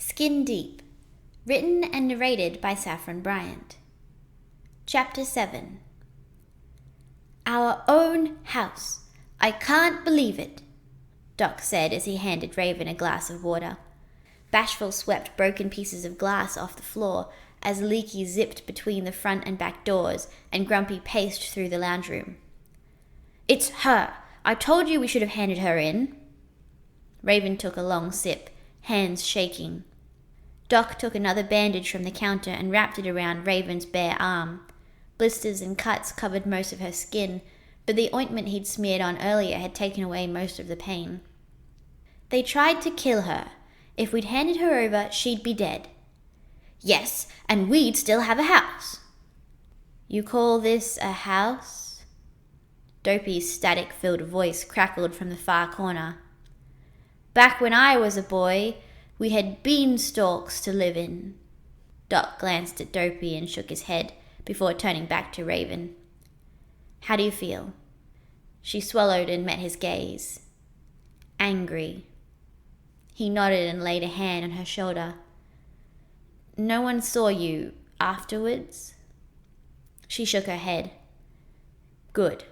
Skin Deep, written and narrated by Saffron Bryant. Chapter 7. Our own house. I can't believe it, Doc said as he handed Ravyn a glass of water. Bashful swept broken pieces of glass off the floor as Leaky zipped between the front and back doors and Grumpy paced through the lounge room. It's her. I told you we should have handed her in. Ravyn took a long sip, hands shaking. Doc took another bandage from the counter and wrapped it around Ravyn's bare arm. Blisters and cuts covered most of her skin, but the ointment he'd smeared on earlier had taken away most of the pain. They tried to kill her. If we'd handed her over, she'd be dead. Yes, and we'd still have a house. You call this a house? Dopey's static-filled voice crackled from the far corner. Back when I was a boy, we had beanstalks to live in. Doc glanced at Dopey and shook his head before turning back to Ravyn. How do you feel? She swallowed and met his gaze. Angry. He nodded and laid a hand on her shoulder. No one saw you afterwards? She shook her head. Good.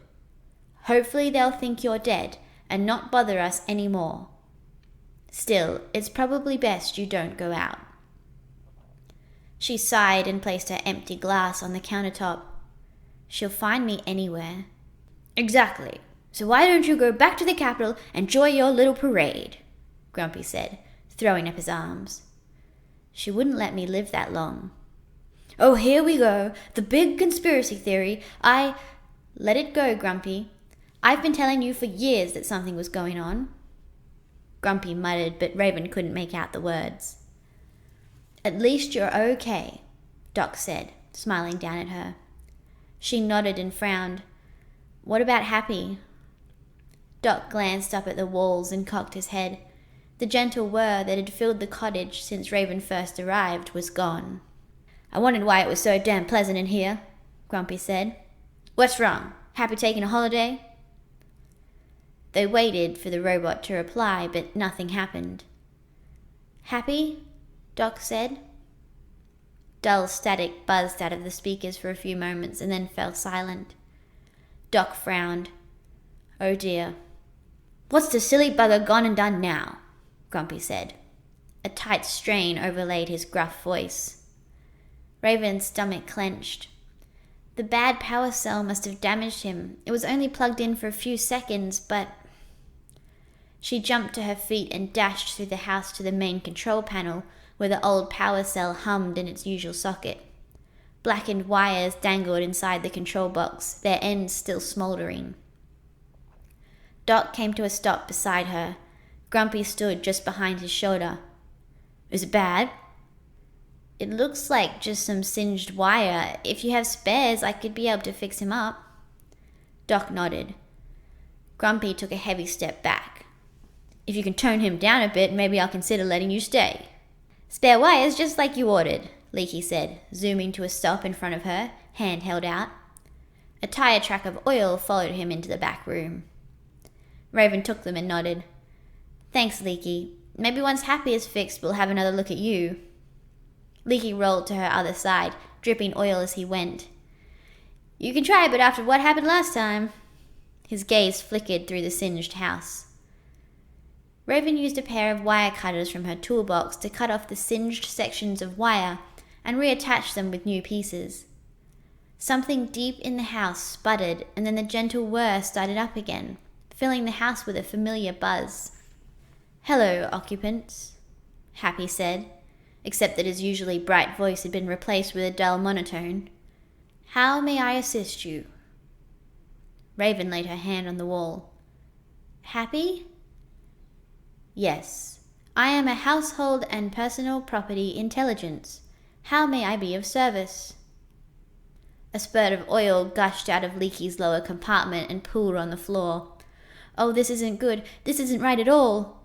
Hopefully they'll think you're dead and not bother us any more. Still, it's probably best you don't go out. She sighed and placed her empty glass on the countertop. She'll find me anywhere. Exactly. So why don't you go back to the capital and enjoy your little parade? Grumpy said, throwing up his arms. She wouldn't let me live that long. Oh, here we go. The big conspiracy theory. Let it go, Grumpy. I've been telling you for years that something was going on. Grumpy muttered, but Ravyn couldn't make out the words. At least you're okay, Doc said, smiling down at her. She nodded and frowned. What about Happy? Doc glanced up at the walls and cocked his head. The gentle whir that had filled the cottage since Ravyn first arrived was gone. I wondered why it was so damn pleasant in here, Grumpy said. What's wrong? Happy taking a holiday? They waited for the robot to reply, but nothing happened. Happy? Doc said. Dull static buzzed out of the speakers for a few moments and then fell silent. Doc frowned. Oh dear. What's the silly bugger gone and done now? Grumpy said. A tight strain overlaid his gruff voice. Ravyn's stomach clenched. The bad power cell must have damaged him. It was only plugged in for a few seconds, but... She jumped to her feet and dashed through the house to the main control panel, where the old power cell hummed in its usual socket. Blackened wires dangled inside the control box, their ends still smouldering. Doc came to a stop beside her. Grumpy stood just behind his shoulder. Is it bad? It looks like just some singed wire. If you have spares, I could be able to fix him up. Doc nodded. Grumpy took a heavy step back. If you can tone him down a bit, maybe I'll consider letting you stay. Spare wires just like you ordered, Leaky said, zooming to a stop in front of her, hand held out. A tire track of oil followed him into the back room. Ravyn took them and nodded. Thanks, Leaky. Maybe once Happy is fixed, we'll have another look at you. Leaky rolled to her other side, dripping oil as he went. You can try, but after what happened last time... His gaze flickered through the singed house. Ravyn used a pair of wire cutters from her toolbox to cut off the singed sections of wire and reattach them with new pieces. Something deep in the house sputtered, and then the gentle whir started up again, filling the house with a familiar buzz. Hello, occupants, Happy said, except that his usually bright voice had been replaced with a dull monotone. How may I assist you? Ravyn laid her hand on the wall. Happy? Yes, I am a household and personal property intelligence. How may I be of service? A spurt of oil gushed out of Leaky's lower compartment and pooled on the floor. Oh, this isn't good. This isn't right at all.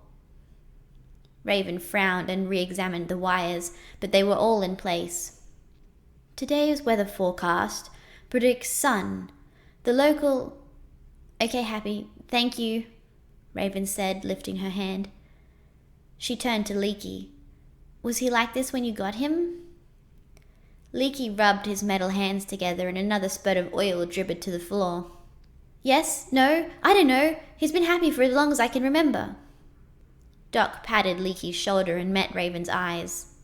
Ravyn frowned and re-examined the wires, but they were all in place. Today's weather forecast predicts sun. The local... Okay, Happy. Thank you, Ravyn said, lifting her hand. She turned to Leaky. Was he like this when you got him? Leaky rubbed his metal hands together and another spurt of oil dribbled to the floor. Yes, no, I don't know. He's been happy for as long as I can remember. Doc patted Leaky's shoulder and met Ravyn's eyes.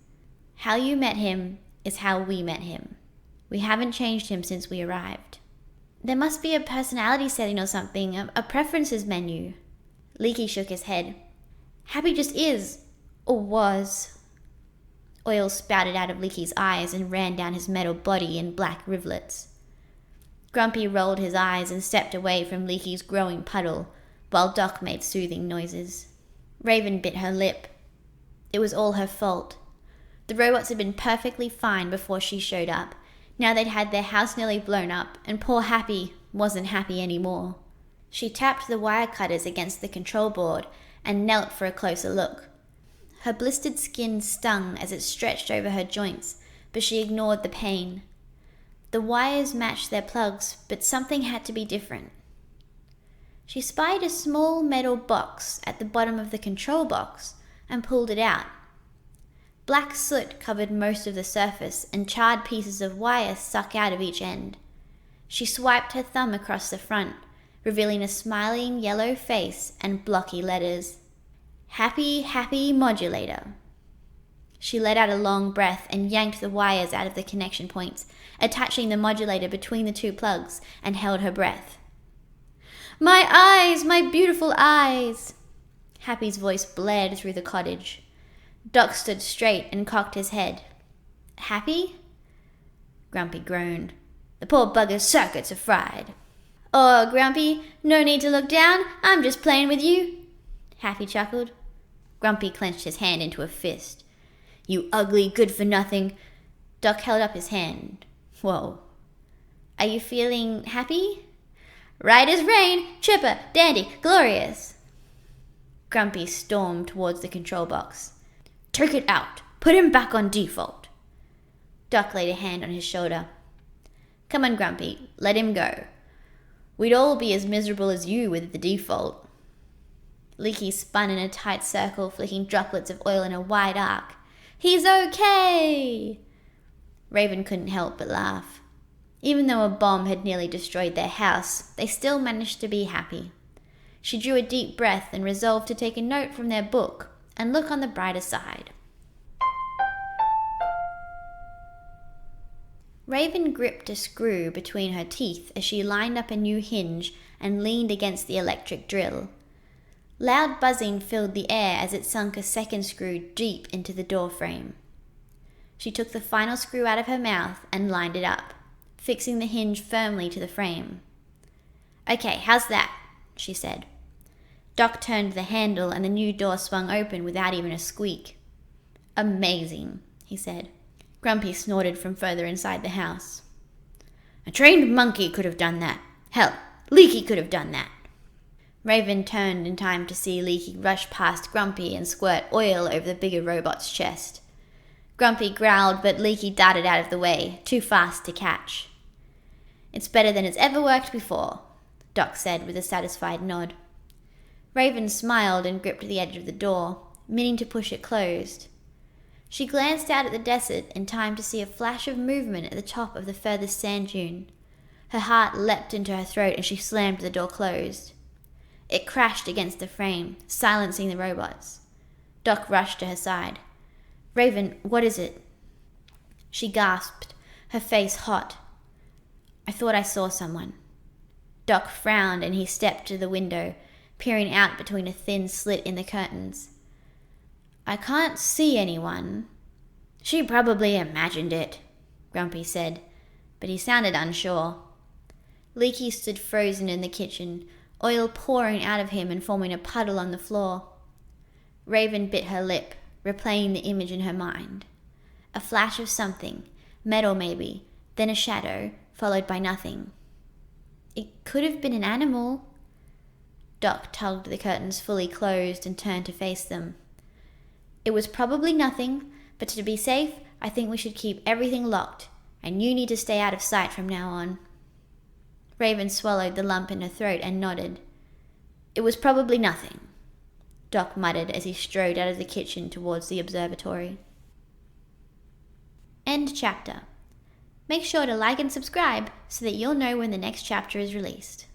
How you met him is how we met him. We haven't changed him since we arrived. There must be a personality setting or something, a preferences menu. Leaky shook his head. Happy just is, or was. Oil spouted out of Leaky's eyes and ran down his metal body in black rivulets. Grumpy rolled his eyes and stepped away from Leaky's growing puddle, while Doc made soothing noises. Ravyn bit her lip. It was all her fault. The robots had been perfectly fine before she showed up. Now they'd had their house nearly blown up, and poor Happy wasn't happy anymore. She tapped the wire cutters against the control board and knelt for a closer look. Her blistered skin stung as it stretched over her joints, but she ignored the pain. The wires matched their plugs, but something had to be different. She spied a small metal box at the bottom of the control box and pulled it out. Black soot covered most of the surface, and charred pieces of wire stuck out of each end. She swiped her thumb across the front, revealing a smiling yellow face and blocky letters. Happy, happy modulator. She let out a long breath and yanked the wires out of the connection points, attaching the modulator between the two plugs, and held her breath. My eyes, my beautiful eyes! Happy's voice blared through the cottage. Doc stood straight and cocked his head. Happy? Grumpy groaned. The poor bugger's circuits are fried. Oh, Grumpy, no need to look down. I'm just playing with you. Happy chuckled. Grumpy clenched his hand into a fist. You ugly, good-for-nothing. Doc held up his hand. Whoa. Are you feeling happy? Right as rain, chipper, dandy, glorious. Grumpy stormed towards the control box. Take it out. Put him back on default. Doc laid a hand on his shoulder. Come on, Grumpy. Let him go. We'd all be as miserable as you with the default. Leaky spun in a tight circle, flicking droplets of oil in a wide arc. He's okay! Ravyn couldn't help but laugh. Even though a bomb had nearly destroyed their house, they still managed to be happy. She drew a deep breath and resolved to take a note from their book and look on the brighter side. Ravyn gripped a screw between her teeth as she lined up a new hinge and leaned against the electric drill. Loud buzzing filled the air as it sunk a second screw deep into the door frame. She took the final screw out of her mouth and lined it up, fixing the hinge firmly to the frame. Okay, how's that? She said. Doc turned the handle and the new door swung open without even a squeak. Amazing, he said. Grumpy snorted from further inside the house. A trained monkey could have done that. Hell, Leaky could have done that. Ravyn turned in time to see Leaky rush past Grumpy and squirt oil over the bigger robot's chest. Grumpy growled, but Leaky darted out of the way, too fast to catch. It's better than it's ever worked before, Doc said with a satisfied nod. Ravyn smiled and gripped the edge of the door, meaning to push it closed. She glanced out at the desert in time to see a flash of movement at the top of the furthest sand dune. Her heart leapt into her throat and she slammed the door closed. It crashed against the frame, silencing the robots. Doc rushed to her side. Ravyn, what is it? She gasped, her face hot. I thought I saw someone. Doc frowned and he stepped to the window, peering out between a thin slit in the curtains. I can't see anyone. She probably imagined it, Grumpy said, but he sounded unsure. Leaky stood frozen in the kitchen, oil pouring out of him and forming a puddle on the floor. Ravyn bit her lip, replaying the image in her mind. A flash of something, metal maybe, then a shadow, followed by nothing. It could have been an animal. Doc tugged the curtains fully closed and turned to face them. It was probably nothing, but to be safe, I think we should keep everything locked, and you need to stay out of sight from now on. Ravyn swallowed the lump in her throat and nodded. It was probably nothing, Doc muttered as he strode out of the kitchen towards the observatory. End chapter. Make sure to like and subscribe so that you'll know when the next chapter is released.